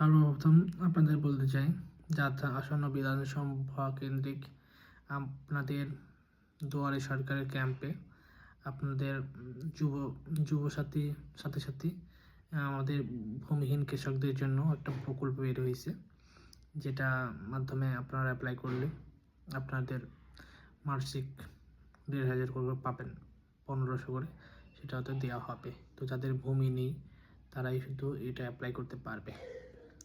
সর্বপ্রথম আপনাদের বলতে চাই, যাতে আসন্ন বিধানসভা কেন্দ্রিক আপনাদের দুয়ারে সরকারের ক্যাম্পে আপনাদের যুব যুবসাথী সাথে সাথে আমাদের ভূমিহীন কৃষকদের জন্য একটা প্রকল্প বের হয়েছে, যেটা মাধ্যমে আপনারা অ্যাপ্লাই করলে আপনাদের মাসিক ১,৫০০ করে পাবেন, ১৫০০ করে সেটা হয়তো দেওয়া হবে। তো যাদের ভূমি নেই তারাই শুধু এটা অ্যাপ্লাই করতে পারবে।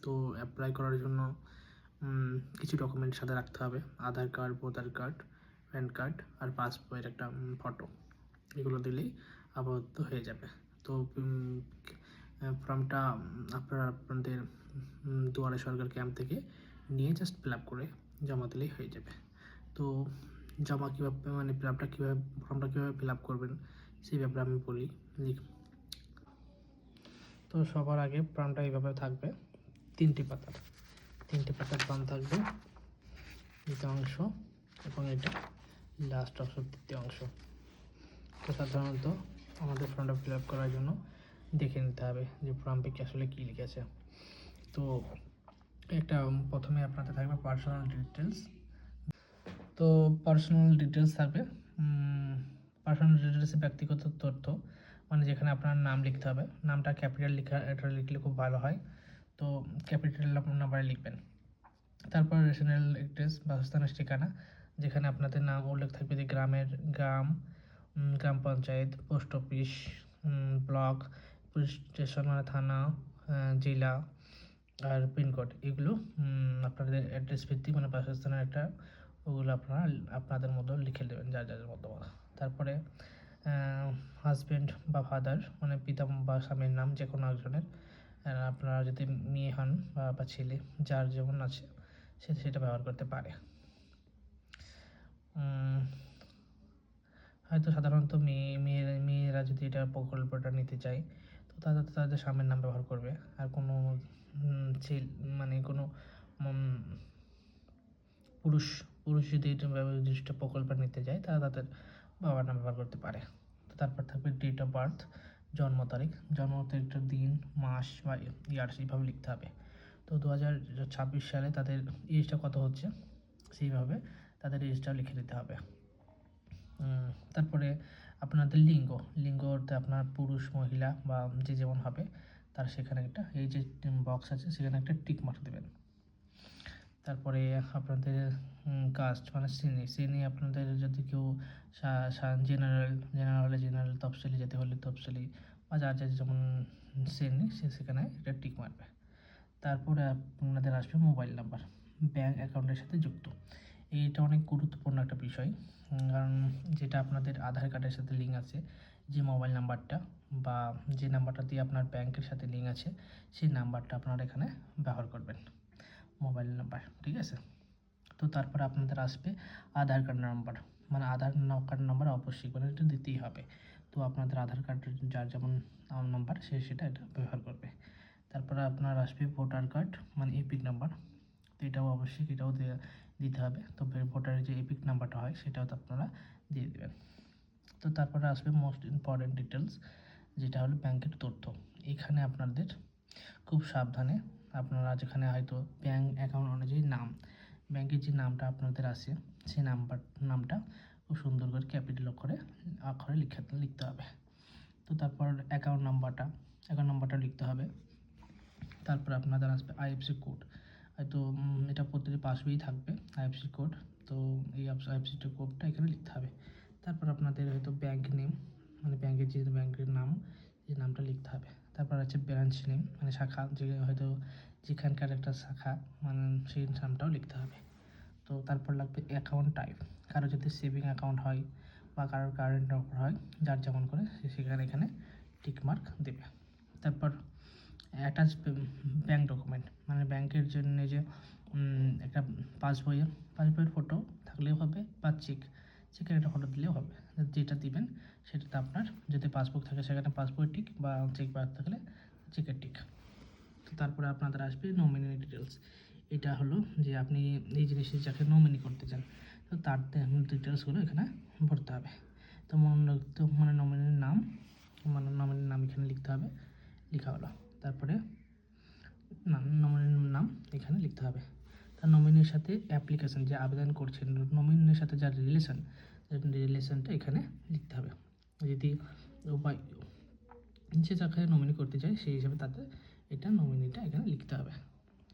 তো অ্যাপ্লাই করার জন্য কিছু ডকুমেন্ট সাথে রাখতে হবে: Aadhaar card, voter card, PAN card আর পাসবইয়ের একটা ফটো। এগুলো দিলেই আপাতত হয়ে যাবে। তো ফর্মটা আপনারা আপনাদের দুয়ারে সরকার ক্যাম্প থেকে নিয়ে জাস্ট ফিল আপ করে জমা দিলেই হয়ে যাবে। তো জমা কীভাবে ফর্মটা কীভাবে ফিল আপ করবেন সেই ব্যাপারে আমি বলি। তো সবার আগে ফর্মটা এইভাবে থাকবে, 3টি পাতার ফর্ম থাকবে, দ্বিতীয় অংশ এবং এটা লাস্ট অংশ, তৃতীয় অংশ। তো সাধারণত আমাদের ফর্মটা ফিল আপ করার জন্য দেখে নিতে হবে যে ফর্মে আসলে কী লিখেছে। তো একটা প্রথমে আপনাদের থাকবে পার্সোনাল ডিটেলস। তো পার্সোনাল ডিটেলস থাকবে, পার্সোনাল ডিটেলসে ব্যক্তিগত তথ্য, মানে যেখানে আপনার নাম লিখতে হবে। নামটা ক্যাপিটাল এটা লিখলে খুব ভালো হয়, তো ক্যাপিটাল নাম্বারে লিখবেন। তারপর রেশনাল অ্যাড্রেস, বাসস্থানের ঠিকানা, যেখানে আপনাদের নাম উল্লেখ থাকবে যে গ্রাম, গ্রাম panchayat, post office, block, police station মানে থানা, জেলা আর পিনকোড। এগুলো আপনাদের অ্যাড্রেস ভিত্তিক মানে বাসস্থানের একটা, ওগুলো আপনারা আপনাদের মতো লিখে দেবেন যার মতো। তারপরে হাজব্যান্ড বা ফাদার মানে পিতা বা স্বামীর নাম যে কোনো একজনের, আপনারা যদি মেয়ে হন বা ছেলে, যার যেমন আছে সেটা ব্যবহার করতে পারে। হয়তো সাধারণত মেয়েরা যদি এটা প্রকল্পটা নিতে চায় তো তাদের স্বামীর নাম ব্যবহার করবে। আর কোনো কোনো পুরুষ যদি এটা নির্দিষ্ট প্রকল্প নিতে চায় তারা তাদের বাবার নাম ব্যবহার করতে পারে। তো তারপর থাকবে ডেট অফ বার্থ, জন্ম তারিখটা দিন, মাস বা ইয়ার সেইভাবে লিখতে হবে। তো 2026 সালে তাদের এজটা কত হচ্ছে সেইভাবে তাদের এজটাও লিখে দিতে হবে। তারপরে আপনাদের লিঙ্গতে আপনার পুরুষ মহিলা বা যে যেমন হবে তার সেখানে একটা এই যে বক্স আছে সেখানে একটা টিক মার্ক দেবেন। তারপরে আপনাদের কাস্ট মানে শ্রেণী আপনাদের যদি কেউ জেনারেল, তফসিলি যেতে হলে তফসিলি বা যার যেমন শ্রেণী সেখানে একটা টিক মারবে। তারপরে আপনাদের আসবে মোবাইল নাম্বার, ব্যাঙ্ক অ্যাকাউন্টের সাথে যুক্ত। এইটা অনেক গুরুত্বপূর্ণ একটা বিষয়, কারণ যেটা আপনাদের আধার কার্ডের সাথে লিঙ্ক আছে, যে মোবাইল নাম্বারটা বা যে নাম্বারটা দিয়ে আপনার ব্যাংকের সাথে লিঙ্ক আছে সেই নাম্বারটা আপনারা এখানে ব্যবহার করবেন, মোবাইল নাম্বার, ঠিক আছে। তো তারপরে আপনাদের আসবে আধার কার্ড নাম্বার, মানে আধার কার্ড নাম্বার অবশ্যই করে এটা দিতেই হবে। তো আপনাদের আধার কার্ডের যার যেমন নাম্বার সেটা ব্যবহার করবে। তারপরে আপনার আসবে ভোটার কার্ড মানে এপিক নাম্বার, তো এটাও অবশ্যই দিতে হবে। তো ভোটারের যে এপিক নাম্বারটা হয় সেটাও তো আপনারা দিয়ে দেবেন। তো তারপরে আসবে মোস্ট ইম্পর্টেন্ট ডিটেলস, যেটা হলো ব্যাংকের তথ্য। এখানে আপনাদের খুব সাবধানে আপনারা যেখানে হয়তো ব্যাংক অ্যাকাউন্ট অনুযায়ী ব্যাংকের যে নামটা আপনাদের আছে সেই নামটা খুব সুন্দর করে ক্যাপিটাল অক্ষরে লিখতে হবে। তো তারপর অ্যাকাউন্ট নাম্বারটা লিখতে হবে। তারপর আপনাদের আসবে আইএফএসসি কোড, হয়তো এটা প্রতিটি পাসবইই থাকবে আইএফএসসি কোড, তো এই আইএফএসসি কোডটা এখানে লিখতে হবে। তারপর আপনাদের হয়তো ব্যাংক নেম মানে ব্যাংকের নাম, এই নামটা লিখতে হবে। তারপর আছে ব্রাঞ্চ নেম মানে শাখা, হয়তো যেখানকার একটা শাখা মানে সেই নামটাও লিখতে হবে। তো তারপর লাগবে অ্যাকাউন্ট টাইপ, কারো যদি সেভিং অ্যাকাউন্ট হয় বা কারোর কারেন্ট অ্যাকাউন্ট হয়, যার যেমন করে সেখানে এখানে টিক মার্ক দেবে। তারপর অ্যাটাচ ব্যাঙ্ক ডকুমেন্ট মানে ব্যাংকের জন্য যে একটা পাসবইয়ের ফটো থাকলেও হবে বা চেকের একটা ফটো দিলেও হবে। যেটা দিবেন সেটাতে আপনার যদি পাসবুক থাকে সেখানে পাসবুকের টিক বা চেক থাকলে চেকের টিক। তো তারপরে আপনাদের আসবে নমিনি ডিটেলস, এটা হলো যে আপনি এই জিনিসটি যাকে নমিনি করতে চান তো তার ডিটেলসগুলো এখানে ভরতে হবে। তো নমিনির নাম এখানে লিখতে হবে, লেখা হলো। তারপরে নমিনির নাম এখানে লিখতে হবে। তার নমিনির সাথে অ্যাপ্লিকেশন যে আবেদন করছেন নমিনির সাথে যার রিলেশনটা এখানে লিখতে হবে। যদি উপায় যে যাকে নমিনি করতে চায় সেই হিসাবে তাদের এটা নমিনিটা এখানে লিখতে হবে।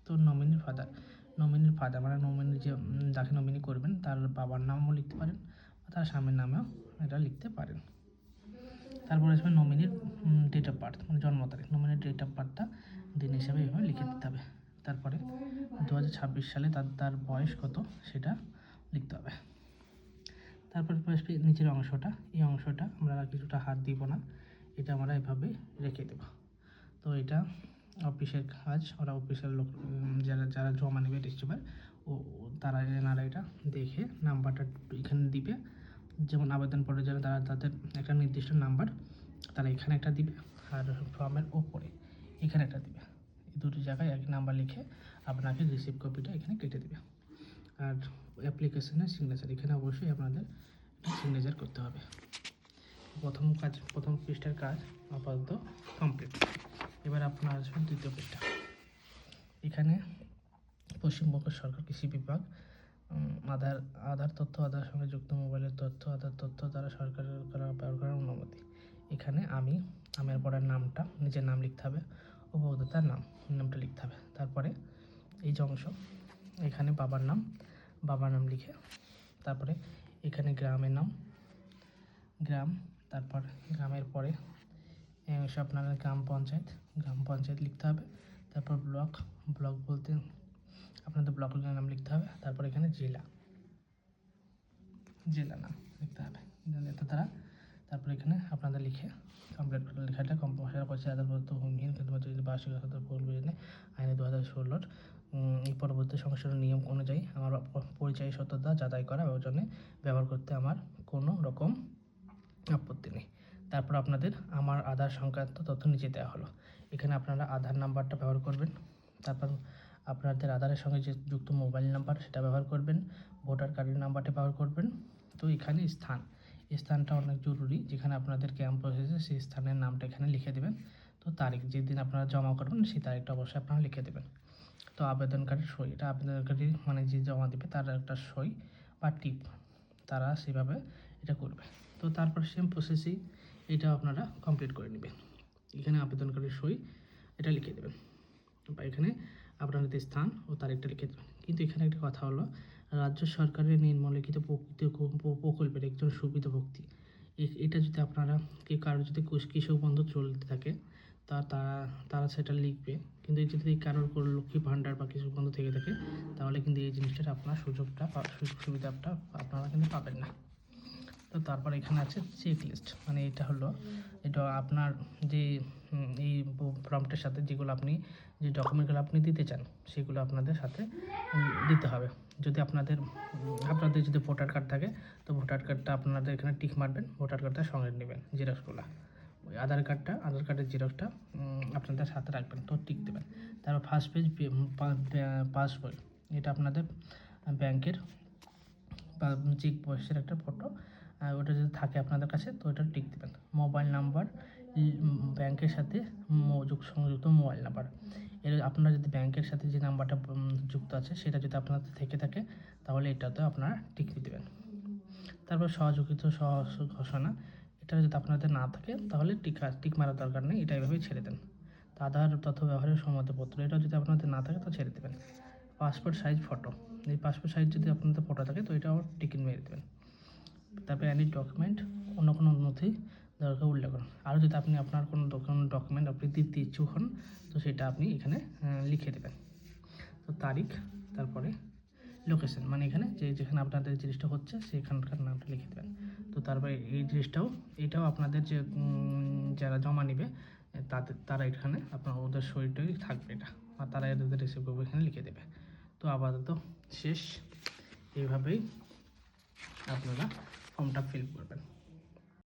তো নমিনির ফাদার মানে নমিনি যে যাকে নমিনি করবেন তার বাবার নামও লিখতে পারেন বা তার স্বামীর নামেও এটা লিখতে পারেন। তারপরে আসবে নমিনির ডেট অফ বার্থ মানে জন্ম তারিখ, নমিনির ডেট অফ বার্থটা দিন হিসাবে এভাবে লিখে দিতে হবে। তারপরে 2026 সালে তার বয়স কত সেটা লিখতে হবে। তারপরে আসবে নিচের অংশটা, এই অংশটা আমরা কিছুটা হাত দিব না, এটা আমরা এভাবে রেখে দেব। তো এটা অফিসের কাজ, ওরা অফিসের লোক যারা জমা নেবে রিসিভার তারা এনারা এটা দেখে নাম্বারটা এখানে দিবে। যেমন আবেদন পড়ে যারা তাদের একটা নির্দিষ্ট নাম্বার তারা এখানে একটা দিবে আর ফর্মের ওপরে এখানে একটা দিবে। এই দুটো জায়গায় এক নাম্বার লিখে আপনাকে রিসিভ কপিটা এখানে কেটে দেবে। আর অ্যাপ্লিকেশনের সিগনেচার এখানে অবশ্যই আপনাদের সিগনেচার করতে হবে। প্রথম পৃষ্ঠার কাজ আপাতত কমপ্লিট। এবার আপনার আসবে দ্বিতীয় পৃষ্ঠা। এখানে পশ্চিমবঙ্গ সরকার কৃষি বিভাগ আধার তথ্য আধার সঙ্গে যুক্ত মোবাইলের তথ্য আধার তথ্য দ্বারা সরকারের ব্যবহার করার অনুমতি। এখানে আমের পরের নামটা নিজের নাম লিখতে হবে, উপভোক্তার নামটা লিখতে হবে। তারপরে এই যে অংশ এখানে বাবার নাম লিখে তারপরে এখানে গ্রামের নাম তারপর গ্রামের পরে এই অংশ আপনার গ্রাম পঞ্চায়েত লিখতে হবে। তারপর ব্লক বলতে আপনাদের ব্লকের নাম লিখতে হবে। তারপর এখানে জেলা নাম লিখতে হবে এটা দ্বারা। তারপর এখানে আপনাদের লিখে কমপ্লিট করে লেখাটা কম্পোসার করছে আদালত ভূমিহীন কিন্তু বার্ষিক আইনে 2016 এই পরবর্তী সংশোধন নিয়ম অনুযায়ী আমার পরিচয় সত্যতা যাচাই করা জন্য ব্যবহার করতে আমার কোনো রকম আপত্তি নেই। তারপর আপনাদের আমার আধার সংক্রান্ত তথ্য নিচে দেওয়া হলো। এখানে আপনারা আধার নাম্বারটা ব্যবহার করবেন। তারপর আপনাদের আধারের সঙ্গে যে যুক্ত মোবাইল নাম্বার সেটা ব্যবহার করবেন, ভোটার কার্ডের নাম্বারটা ব্যবহার করবেন। তো এখানে স্থানটা অনেক জরুরি, যেখানে আপনাদের ক্যাম্প বসেছে সেই স্থানের নামটা এখানে লিখে দেবেন। তো তারিখ যেদিন আপনারা জমা করবেন সেই তারিখটা অবশ্যই আপনারা লিখে দেবেন। তো আবেদনকারীর সই, এটা আবেদনকারী মানে যে জমা দেবে তার একটা সই বা টিপ তারা সেভাবে এটা করবে। তো তারপর সেম প্রসেসেই এটা আপনারা কমপ্লিট করে নেবেন। এখানে আবেদনকারীর সই এটা লিখে দেবেন বা এখানে আপনাদের স্থান ও তারিখটা লিখে দেবেন। কিন্তু এখানে একটা কথা হলো, রাজ্য সরকারের নিম্নলিখিত প্রকল্পের একজন সুবিধাভোগী এটা যদি আপনারা কারোর যদি কৃষক বন্ধু চলতে থাকে তারা সেটা লিখবে। কিন্তু যদি কারোর লক্ষ্মী ভাণ্ডার বা কৃষক বন্ধু থেকে থাকে তাহলে কিন্তু এই জিনিসটা আপনার সুযোগ সুবিধাটা আপনারা কিন্তু পাবেন না। তো তারপর এখানে আছে চেক লিস্ট, মানে এটা আপনার যে এই ফর্মটার সাথে যেগুলো আপনি যে ডকুমেন্টগুলো আপনি দিতে চান সেগুলো আপনাদের সাথে দিতে হবে। যদি আপনাদের যদি ভোটার কার্ড থাকে তো ভোটার কার্ডটা আপনাদের এখানে টিক মারবেন, ভোটার কার্ডটা সঙ্গে নেবেন জেরক্সগুলো। ওই আধার কার্ডের জেরক্সটা আপনাদের সাথে রাখবেন, তো টিক দেবেন। তারপর ফার্স্ট পেজ পাসবই, এটা আপনাদের ব্যাংকের বা চেক বয়সের একটা ফটো, ওটা যদি থাকে আপনাদের কাছে তো ওটা টিক দেবেন। মোবাইল নাম্বার ব্যাংকের সাথে সংযুক্ত মোবাইল নাম্বার, আপনারা যদি ব্যাংকের সাথে যে নাম্বারটা যুক্ত আছে সেটা যদি আপনাদের থেকে থাকে তাহলে এটাতে আপনারা টিক দেবেন। তারপর সহযোগিত ঘোষণা, এটা যদি আপনাদের না থাকে তাহলে টিক মারার দরকার নেই, এটা এভাবেই ছেড়ে দেন। আধার তথ্য ব্যবহারের সম্মতিপত্র, এটা যদি আপনাদের না থাকে তো ছেড়ে দেবেন। পাসপোর্ট সাইজ ফটো, এই পাসপোর্ট সাইজ যদি আপনাদের ফটো থাকে তো এটাও টিক মেরে দেবেন। তারপরে অ্যানি ডকুমেন্ট, অন্য কোনো নথি দরকার উল্লেখ করুন। আরও যদি আপনি আপনার কোনো ডকুমেন্ট আপনি দিতে ইচ্ছুক হন তো সেটা আপনি এখানে লিখে দেবেন। তো তারিখ, তারপরে লোকেশন, মানে এখানে যেখানে আপনাদের জিনিসটা হচ্ছে সেখানকার নামটা লিখে দেবেন। তো তারপরে এটাও আপনাদের যে যারা জমা নেবে তারা এখানে আপনার ওদের সইটাই থাকবে এটা, আর তারা এদের রিসিভ করবে এখানে লিখে দেবে। তো আপাতত শেষ, এইভাবেই আপনারা ফর্মটা ফিল করবেন।